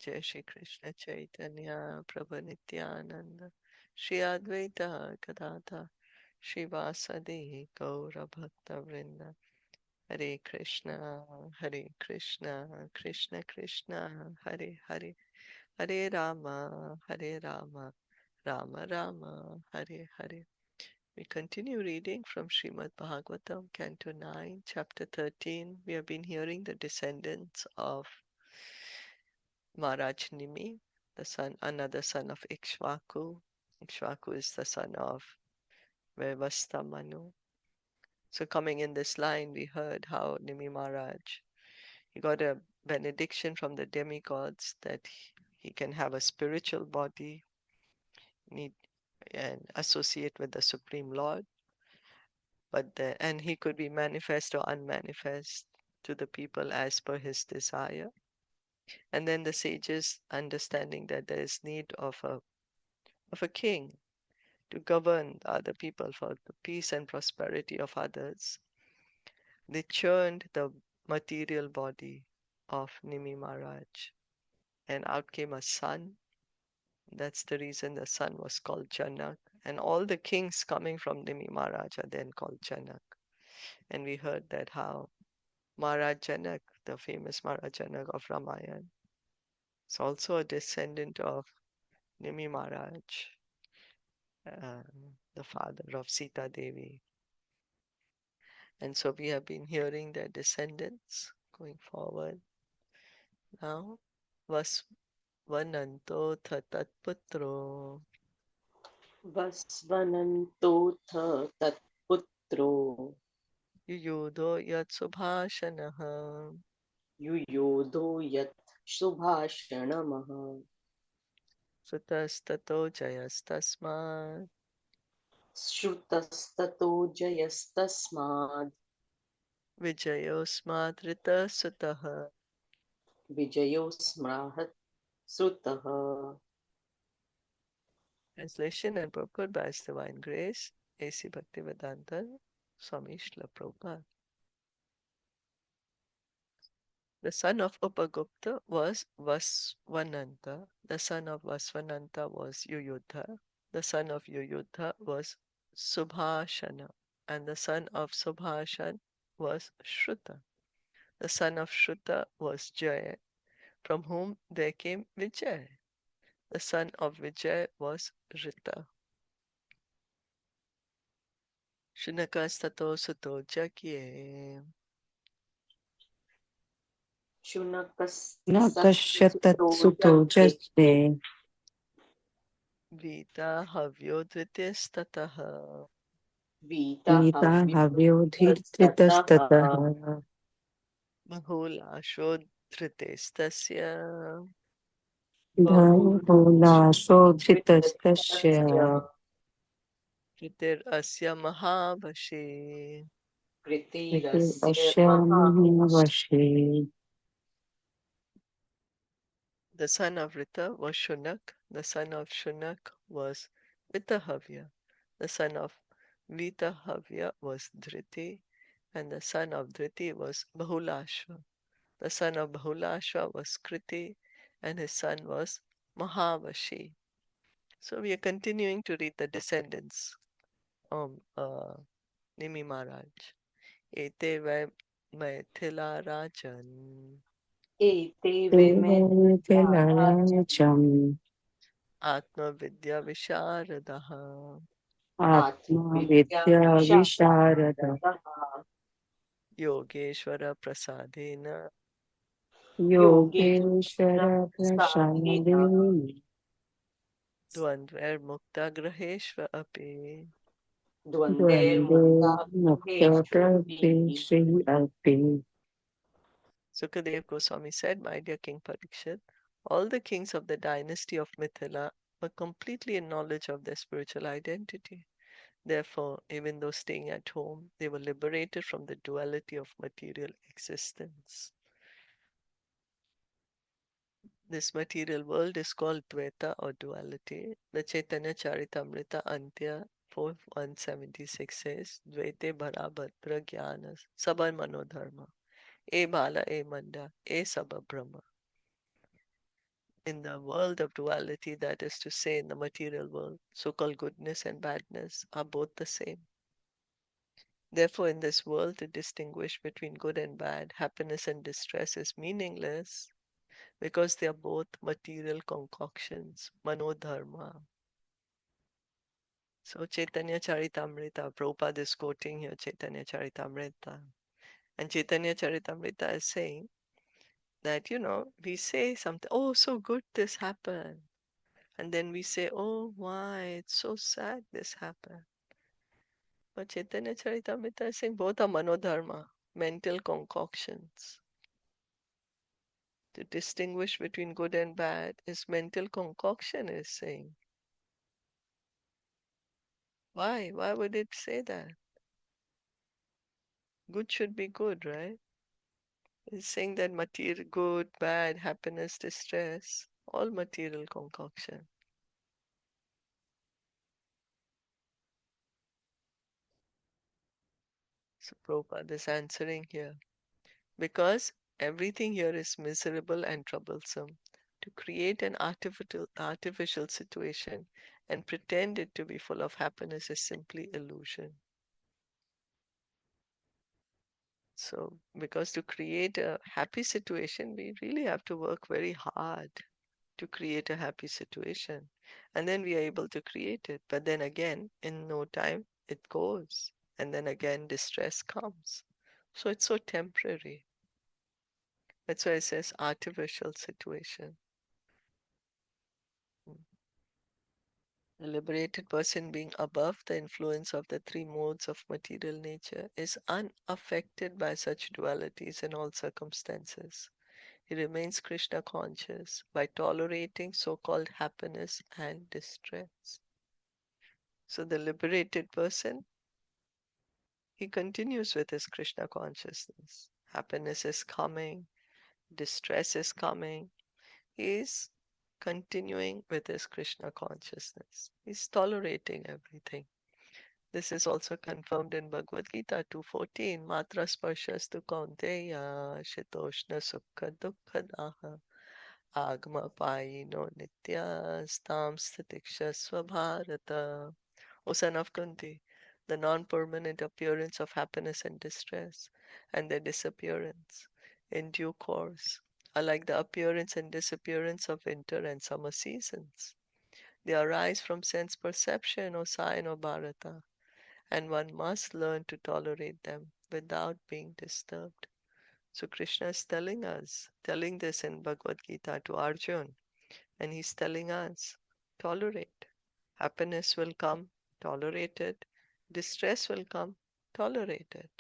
Jai Shri Krishna Chaitanya Prabhu Nityananda Shri Advaita Gadadhar Shri Vasadi Gaura Bhakta Vrinda Hare Krishna Krishna Krishna Hare Hare Hare Rama Rama Rama Hare Hare. We continue reading from Srimad Bhagavatam, Canto 9, Chapter 13. We have been hearing the descendants of Mahārāja Nimi, another son of Ikshvaku. Ikshvaku is the son of Vaivasta Manu. So coming in this line, we heard how Nimi Maharaj, he got a benediction from the demigods that he can have a spiritual body and associate with the Supreme Lord, and he could be manifest or unmanifest to the people as per his desire. And then the sages, understanding that there is need of a king to govern other people for the peace and prosperity of others, they churned the material body of Nimi Maharaj, and out came a son. That's the reason the son was called Janak. And all the kings coming from Nimi Maharaj are then called Janak. And we heard that how Maharaj Janak, the famous Maharaj Janak of Ramayana, is also a descendant of Nimi Maharaj, the father of Sita Devi. And so we have been hearing their descendants going forward. Now, Vasvananto Tatputro वस्वनन्तोऽथ तत्पुत्रो Yuyudo Yatsubhashanaha युयोधो यत् सुभाषणमः Sutastato Jayastasmat श्रुतस्ततो जयस्तस्माद् Vijayosmat Rita Sutaha. विजयो स्म्राहत् श्रुतः. Translation and purport by His Divine Grace, A.C. Bhaktivedanta Swami Srila Prabhupada. The son of Upagupta was Vasvananta. The son of Vasvananta was Yuyudha. The son of Yuyudha was Subhashana. And the son of Subhashan was Shruta. The son of Shruta was Jaya, from whom there came Vijay. The son of Vijay was Rita. Shunakastato Suto Jakye. न शुनकस्तुतो कश्यतत्सुतो जस्ते Vita Havyo Dvitistataha. Nita वीतहव्योऽधिष्ठितः हव्योधीर्थितस्ततः Mahulasho Dhritestasya. बहुलाशोधृतस्तस्य बहुलाशोऽधिष्ठितस्य Kritir Asya Mahavashe. कृतिरस्य अस्य महावश्य. वशे The son of Rita was Shunak. The son of Shunak was Vitahavya. The son of Vitahavya was Dhriti. And the son of Dhriti was Bahulashva. The son of Bahulashva was Kriti. And his son was Mahavashi. So we are continuing to read the descendants of Nimi Maharaj. Ete vai Maithila Rajan एते विमेराजम् देवैर्विलराजम् Atma Vidya Visharadaha आत्मविद्याविशारदः आत्मविद्याविशारदः Yogeshwara Prasadena योगेश्वरप्रसादेन योगेश्वरप्रसादेन Dvandvair Mukta Graheshva Api. द्वन्द्वे द्वन्द्वैर्मुक्ताग्रहेष्वपि. मुक्तप्रवेशे अपि Sukadev Goswami said, My dear King Parikshit, all the kings of the dynasty of Mithila were completely in knowledge of their spiritual identity. Therefore, even though staying at home, they were liberated from the duality of material existence. This material world is called Dvaita or duality. The Caitaniya Caritamita Antya 4176 says, Dvaite Bharabhadra Jnana Sabar Manodharma E Bala E Manda E Sabha Brahma. in the world of duality, that is to say, in the material world, so-called goodness and badness are both the same. Therefore, in this world, to distinguish between good and bad, happiness and distress is meaningless because they are both material concoctions, manodharma. So Caitanya Caritamrita, Prabhupada is quoting here Caitanya Caritamrita. And Caitanya Caritamrita is saying that, we say something, oh, so good this happened. And then we say, oh, why, it's so sad this happened. But Chaitanya Charitamrita is saying both are manodharma, mental concoctions. To distinguish between good and bad is mental concoction, is saying. Why? Why would it say that? Good should be good, right? It's saying that material, good, bad, happiness, distress, all material concoction. So Prabhupada is answering here. Because everything here is miserable and troublesome. To create an artificial situation and pretend it to be full of happiness is simply illusion. So, because to create a happy situation, we really have to work very hard to create a happy situation. And then we are able to create it. But then again, in no time, it goes. And then again, distress comes. So it's so temporary. That's why it says artificial situation. The liberated person, being above the influence of the three modes of material nature, is unaffected by such dualities in all circumstances. He remains Krishna conscious by tolerating so-called happiness and distress. So the liberated person, he continues with his Krishna consciousness. Happiness is coming, distress is coming. He is continuing with his Krishna consciousness. He's tolerating everything. This is also confirmed in Bhagavad Gita 2.14. Matra sparshas kaunteya shitoshna sukha dukkha daha agma payino nityastam statikshasva bharata. O son of Kunti, the non-permanent appearance of happiness and distress and their disappearance in due course are like the appearance and disappearance of winter and summer seasons. They arise from sense perception, O sign of Bharata, and one must learn to tolerate them without being disturbed. So Krishna is telling this in Bhagavad Gita to Arjun, and he's telling us, tolerate. Happiness will come, tolerate it. Distress will come, tolerate it.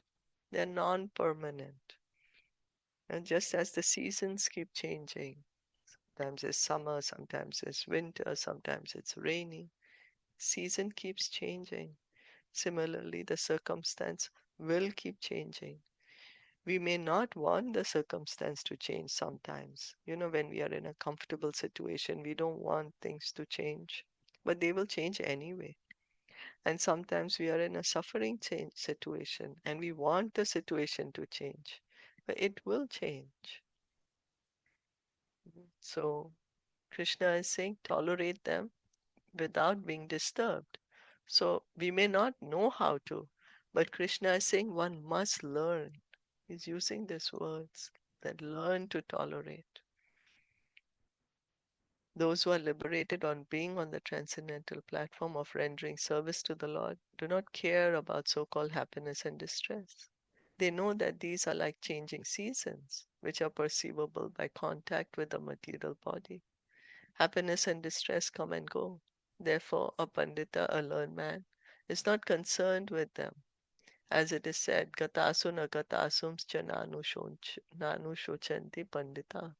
They're non-permanent. And just as the seasons keep changing, sometimes it's summer, sometimes it's winter, sometimes it's rainy, season keeps changing. Similarly, the circumstance will keep changing. We may not want the circumstance to change sometimes. When we are in a comfortable situation, we don't want things to change, but they will change anyway. And sometimes we are in a suffering change situation and we want the situation to change, but it will change. So Krishna is saying tolerate them without being disturbed. So we may not know how to, but Krishna is saying one must learn. He's using these words that learn to tolerate. Those who are liberated on being on the transcendental platform of rendering service to the Lord do not care about so-called happiness and distress. They know that these are like changing seasons, which are perceivable by contact with the material body. Happiness and distress come and go. Therefore, a Pandita, a learned man, is not concerned with them. As it is said, Gatasu na gatasums cha nanu shochanti Pandita.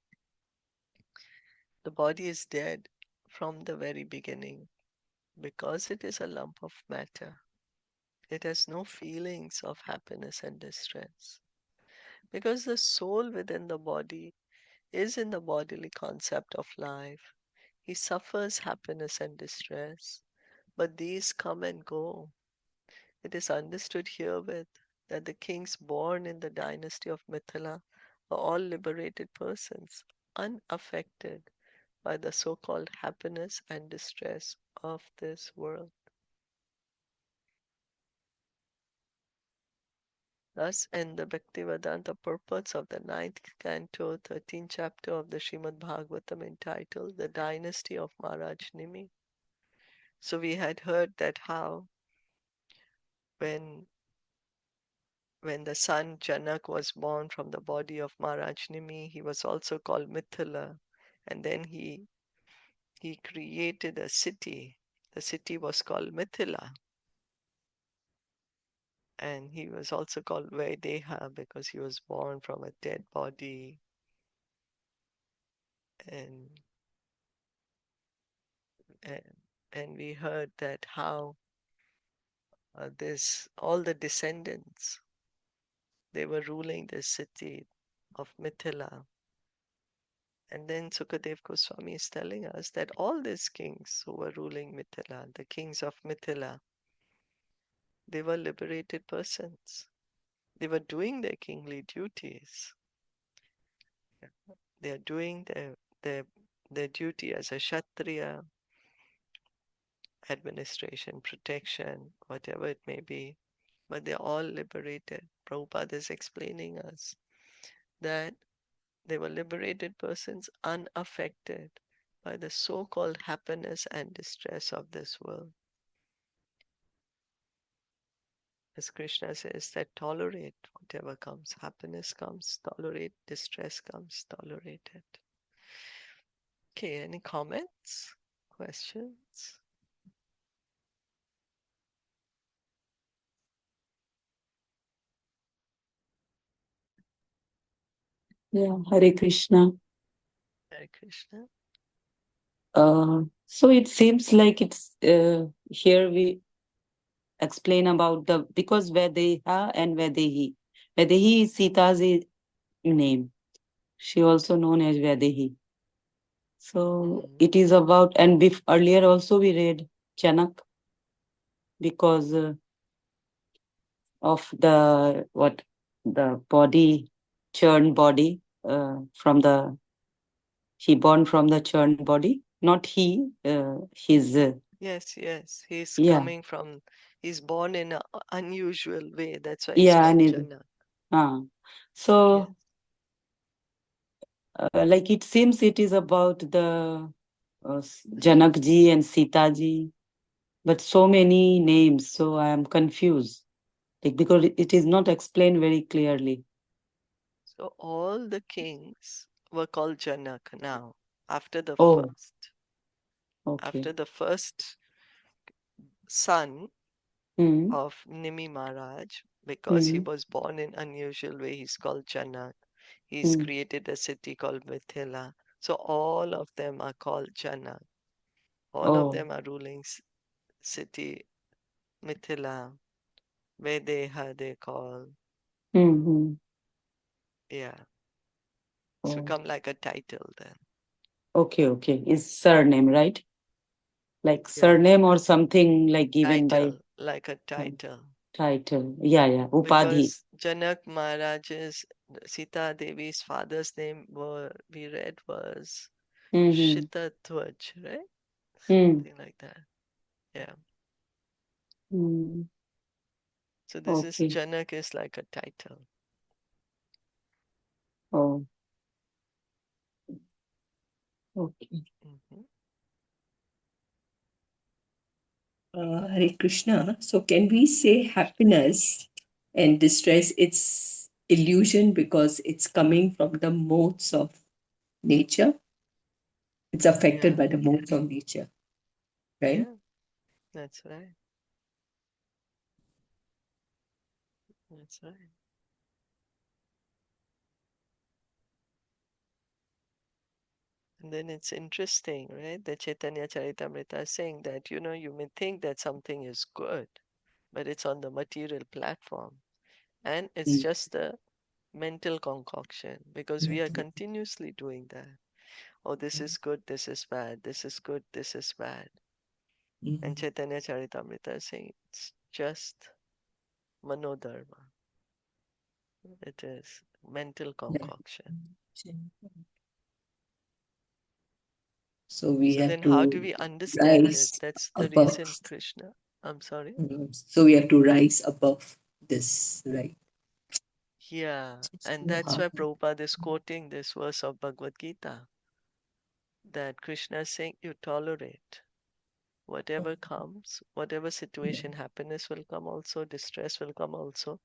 The body is dead from the very beginning because it is a lump of matter. It has no feelings of happiness and distress. Because the soul within the body is in the bodily concept of life. He suffers happiness and distress, but these come and go. It is understood herewith that the kings born in the dynasty of Mithila are all liberated persons, unaffected by the so-called happiness and distress of this world. Thus end the Bhaktivedanta purports of the 9th canto, 13th chapter of the Srimad Bhagavatam entitled The Dynasty of Mahārāja Nimi. So we had heard that how when the son Janak was born from the body of Mahārāja Nimi, he was also called Mithila. And then he created a city. The city was called Mithila. And he was also called Vaideha because he was born from a dead body. And and we heard that how all the descendants, they were ruling the city of Mithila. And then Sukadev Goswami is telling us that all these kings who were ruling Mithila, the kings of Mithila, they were liberated persons. They were doing their kingly duties. They are doing their duty as a Kshatriya, administration, protection, whatever it may be. But they're all liberated. Prabhupada is explaining us that they were liberated persons unaffected by the so-called happiness and distress of this world. As Krishna says, that tolerate whatever comes. Happiness comes, tolerate. Distress comes, tolerate it. Okay, any comments? Questions? Yeah, Hare Krishna. Hare Krishna. So it seems like it's here we explain about because Vaideha and Vaidehi. Vaidehi is Sita's name. She also known as Vaidehi. So it is about, and earlier also we read Chanak because of the body, churned body from he born from the churned body. Not he, his. Yes, he's Yeah. coming from, he's born in an unusual way. That's why he's Yeah, called and Janak. so Yes. like it seems it is about the Janak ji and Sita ji, but so many names, so I am confused. Like because it is not explained very clearly. So all the kings were called Janak now, after the Oh, first. okay. After the first son Mm. of Nimi Maharaj, because he was born in unusual way, he's called Janak. He's created a city called Mithila. So all of them are called Janak. All of them are ruling city Mithila, Vedeha they call. Mm-hmm. Yeah. It's become like a title then. Okay. It's surname, right? Like Yeah. surname or something like given by Like a title. title. Yeah. Upadhi. Because Janak Maharaj's, Sita Devi's father's name we read was Shitatwaj, right? Something like that. Yeah. So this is Janak is like a title. Oh. Okay. Hare Krishna. So can we say happiness and distress, it's illusion because it's coming from the modes of nature? It's affected by the modes of nature, right? Yeah, that's right. That's right. And then it's interesting, right? The Caitaniya Caritamita is saying that, you may think that something is good, but it's on the material platform. And it's just a mental concoction because we are continuously doing that. Oh, this is good, this is bad, this is good, this is bad. And Chaitanya Charitamrita is saying it's just manodharma. It is mental concoction. So we So have then how do to we understand it? rise That's the above. reason Krishna. I'm sorry? So we have to rise above this, right? Yeah, and So that's how? why Prabhupada is quoting this verse of Bhagavad Gita, that Krishna is saying you tolerate whatever comes, whatever situation, happiness will come also, distress will come also.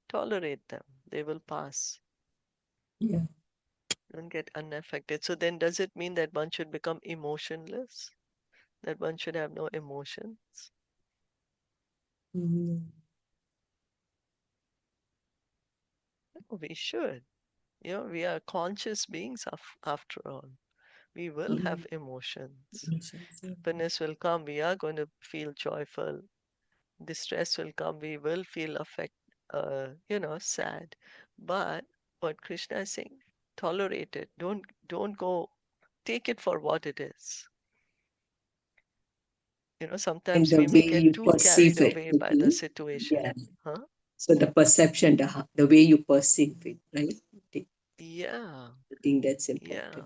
Tolerate them. They will pass. Yeah. Don't get unaffected. So then does it mean that one should become emotionless? That one should have no emotions? Mm. No, we should. We are conscious beings after all. We will have emotions. Happiness will come, we are going to feel joyful. Distress will come, we will feel sad. But what Krishna is saying, tolerate it. Don't go, take it for what it is. And Sometimes the we may way get you too carried perceive it, away by the okay? situation. Yeah. Huh? So the perception, the way you perceive it, right? Yeah, I think that's yeah, important.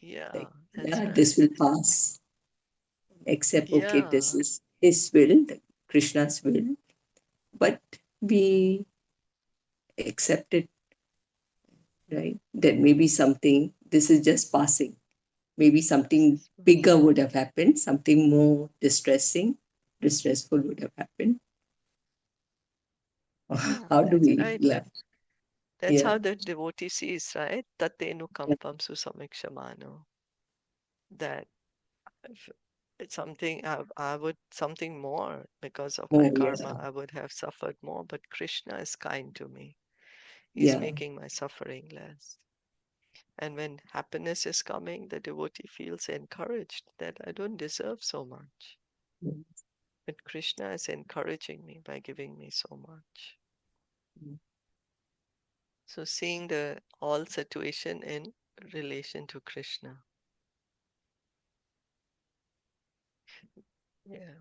yeah, Like, that's yeah, this right. will pass. Except, okay, this Yeah, is His will, Krishna's will. But we accept it, right? That maybe something, this is just passing. Maybe something bigger would have happened, something more distressful would have happened. yeah, How do that's we, right. yeah, That's yeah, how the devotee sees, right? Tatenu kampam susamikshamano. That if it's something I would something more because of my more, karma, yeah, I would have suffered more. But Krishna is kind to me. He's yeah, making my suffering less. And when happiness is coming, the devotee feels encouraged that I don't deserve so much. But Krishna is encouraging me by giving me so much. So seeing the all situation in relation to Krishna. Yeah.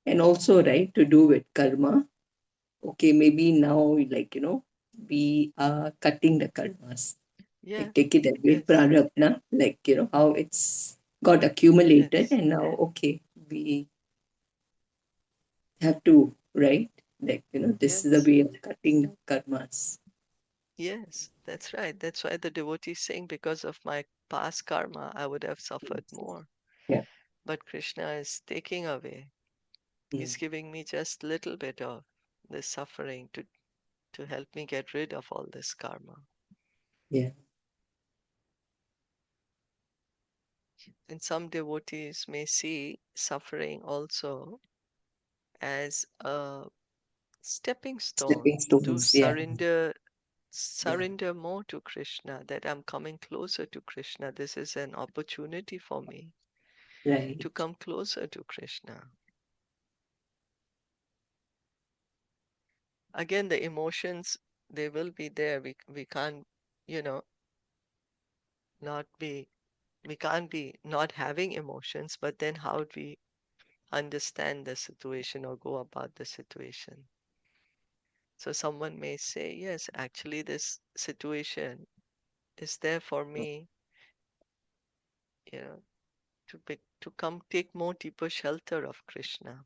and also, right, to do with karma. Okay, maybe now, like, we are cutting the karmas. Yeah. Like, take it that way, Yes. prarabdha, like, how it's got accumulated, Yes. and now, okay, we have to, right? Like, this is the Yes. way of cutting the karmas. Yes. That's right. That's why the devotee is saying because of my past karma, I would have suffered more. Yeah. But Krishna is taking away. He's giving me just little bit of this suffering to help me get rid of all this karma. Yeah. And some devotees may see suffering also as a stepping stone Stepping to stones. Yeah. Yeah. surrender more to Krishna, that I'm coming closer to Krishna. This is an opportunity for me Right. to come closer to Krishna. Again, the emotions, they will be there. We can't, you know, not be, we can't be not having emotions, but then how do we understand the situation or go about the situation? So someone may say, yes, actually this situation is there for me, you know, to come take more deeper shelter of Krishna,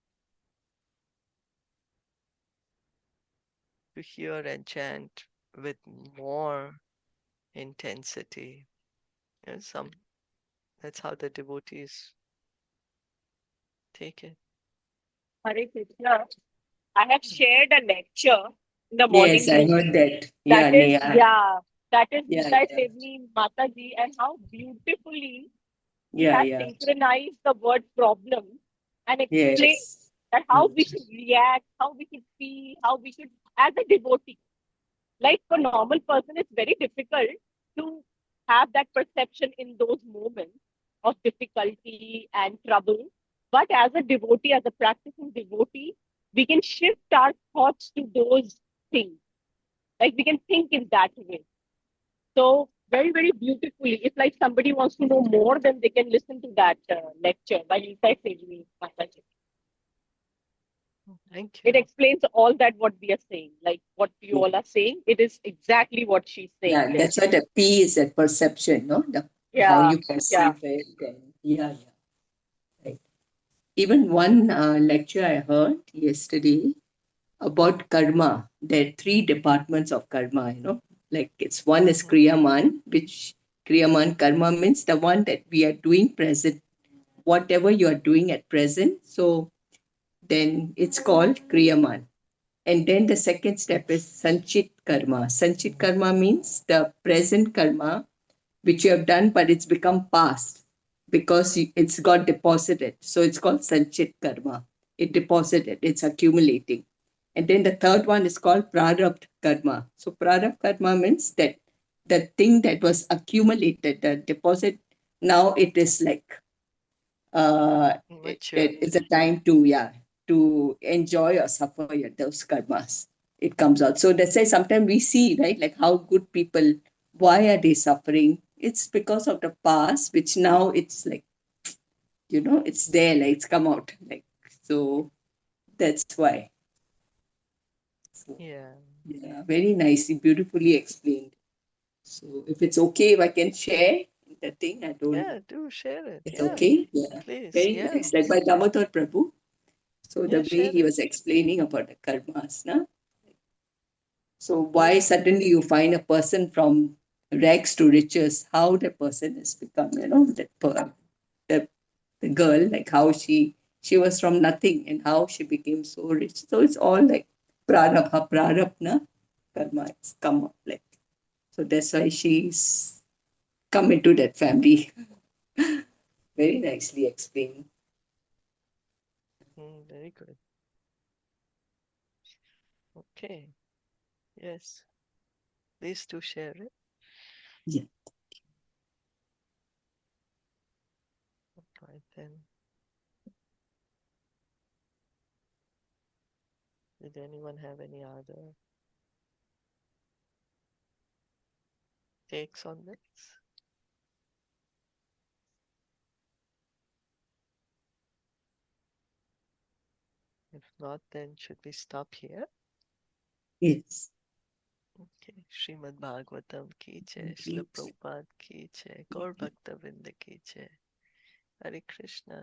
to hear and chant with more intensity. That's how the devotees take it. Hare Krishna. I have shared a lecture in the morning Yes, I room. heard that. That Yeah, is, Neha. yeah, that is Yeah, Gita yeah. Sevni Mataji, and how beautifully she Yeah, has yeah. synchronized the word problem and explained Yes. that how we should react, how we should feel, how we should, as a devotee. Like for normal person, it's very difficult to have that perception in those moments of difficulty and trouble. But as a devotee, as a practicing devotee, we can shift our thoughts to those things. Like we can think in that way. So very, very beautifully. If like somebody wants to know more, then they can listen to that lecture by Lisa Sejmi. Thank It you. explains all that what we are saying, like what you all are saying. It is exactly what she's saying Yeah, there. that's what the P is, that perception, no? The how Yeah, you perceive it. And yeah. Right. Even one lecture I heard yesterday about karma. There are three departments of karma, like it's one is Kriyaman, which Kriyaman karma means the one that we are doing present, whatever you are doing at present. So then it's called Kriyaman. And then the second step is Sanchit karma. Sanchit karma means the present karma which you have done, but it's become past because it's got deposited. So it's called Sanchit karma. It deposited, it's accumulating. And then the third one is called Prarabdha karma. So Prarabdha karma means that the thing that was accumulated, the deposit, now it is like Mature. it's a time to to enjoy or suffer those karmas. It comes out. So that's why sometimes we see, right, like how good people, why are they suffering? It's because of the past, which now it's like, it's there, like it's come out. Like, so that's why. So, Yeah. yeah, very nicely, beautifully explained. So if it's okay, if I can share the thing, I don't. Yeah, do share it. It's Yeah, okay. Yeah, please. very Yeah. nice. Like by Damodar Prabhu. So the Yeah, way share he it. was explaining about the karmas, na? So why Yeah. suddenly you find a person from rags to riches? How the person has become, the the girl, like how she was from nothing and how she became so rich. So it's all like prarabdha, karma. It's come up like so. That's why she's come into that family. Very nicely explained. Very good. Okay. Yes. Please do share it. Yeah. Right then. Did anyone have any other takes on this? If not, then should we stop here? Yes. Okay. Srimad Bhagavatam ki jai, Srila Complete. Prabhupada ki jai, Gaur Bhakta Vrinda ki jai. Hare Krishna.